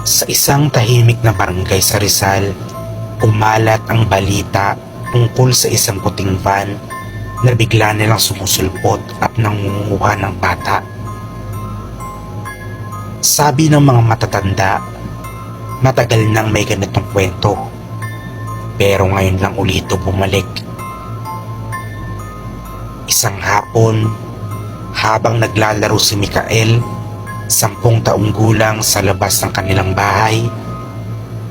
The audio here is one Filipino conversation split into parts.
Sa isang tahimik na barangay sa Rizal, kumalat ang balita tungkol sa isang puting van na bigla nilang sumusulpot at nangunguha ng bata. Sabi ng mga matatanda, matagal nang may ganitong kwento, pero ngayon lang ulito bumalik. Isang hapon, habang naglalaro si Mikael, 10 taong gulang, sa labas ng kanilang bahay,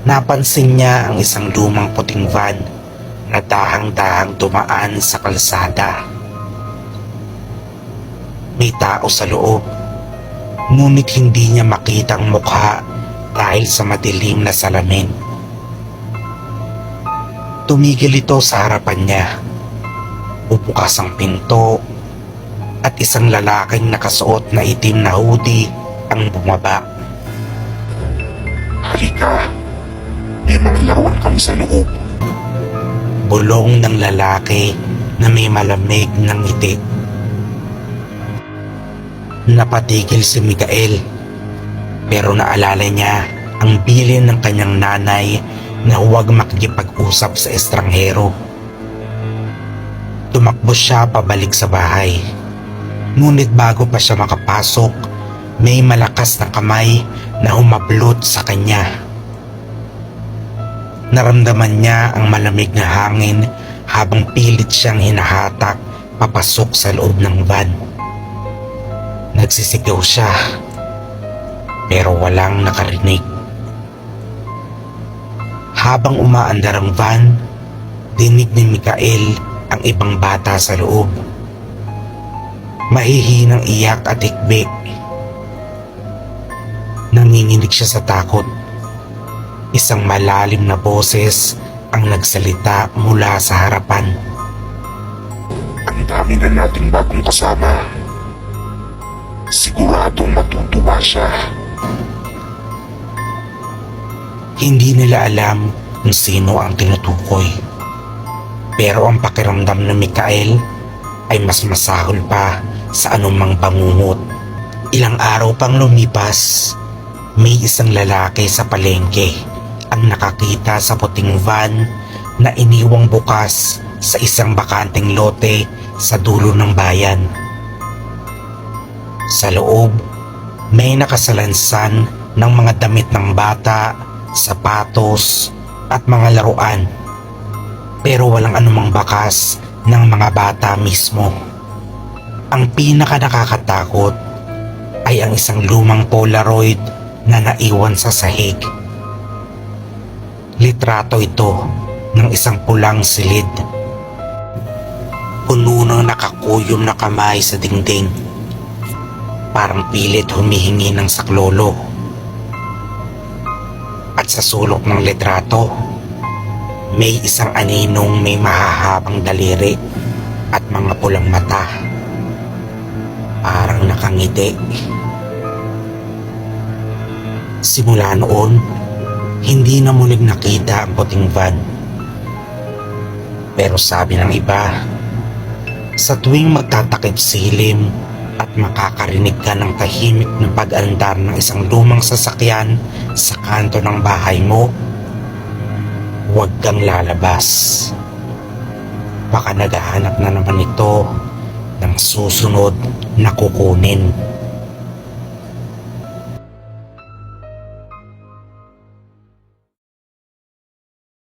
napansin niya ang isang lumang puting van na dahang-dahang dumaan sa kalsada. May tao sa loob, ngunit hindi niya makita ang mukha dahil sa madilim na salamin. Tumigil ito sa harapan niya. Bubukas ang pinto at isang lalaking nakasuot na itim na hoodie ang bumaba. Halika, may mga laruan kami sa loob. Bulong ng lalaki na may malamig ng ngiti. Napatigil si Mikael, pero naalala niya ang bilin ng kanyang nanay na huwag makikipag-usap sa estranghero. Tumakbo siya pabalik sa bahay. Ngunit bago pa siya makapasok, may malakas na kamay na humablot sa kanya. Naramdaman niya ang malamig na hangin habang pilit siyang hinahatak papasok sa loob ng van. Nagsisigaw siya, pero walang nakarinig. Habang umaandar ang van, dinig ni Mikael ang ibang bata sa loob. Mahihinang iyak at hikbi. Nanginginig siya sa takot. Isang malalim na boses ang nagsalita mula sa harapan. Ang dami na nating bagong kasama. Siguradong matutuwa siya. Hindi nila alam kung sino ang tinutukoy. Pero ang pakiramdam ng Mikael ay mas masahol pa sa anumang bangungot. Ilang araw pang lumipas, may isang lalaki sa palengke ang nakakita sa puting van na iniwang bukas sa isang bakanteng lote sa dulo ng bayan. Sa loob, may nakasalansan ng mga damit ng bata, sapatos at mga laruan, pero walang anumang bakas ng mga bata mismo. Ang pinaka nakakatakot ay ang isang lumang Polaroid na naiwan sa sahig. Litrato ito ng isang pulang silid, puno ng nakakuyom na kamay sa dingding, parang pilit humihingi ng saklolo. At sa sulok ng litrato, may isang aninong may mahahabang daliri at mga pulang mata, parang nakangiti. Simula noon, hindi na muling nakita ang puting van. Pero sabi ng iba, sa tuwing magtatakip silim at makakarinig ka ng tahimik na pag-andar ng isang lumang sasakyan sa kanto ng bahay mo, huwag kang lalabas. Baka naghahanap na naman ito ng susunod na kukunin.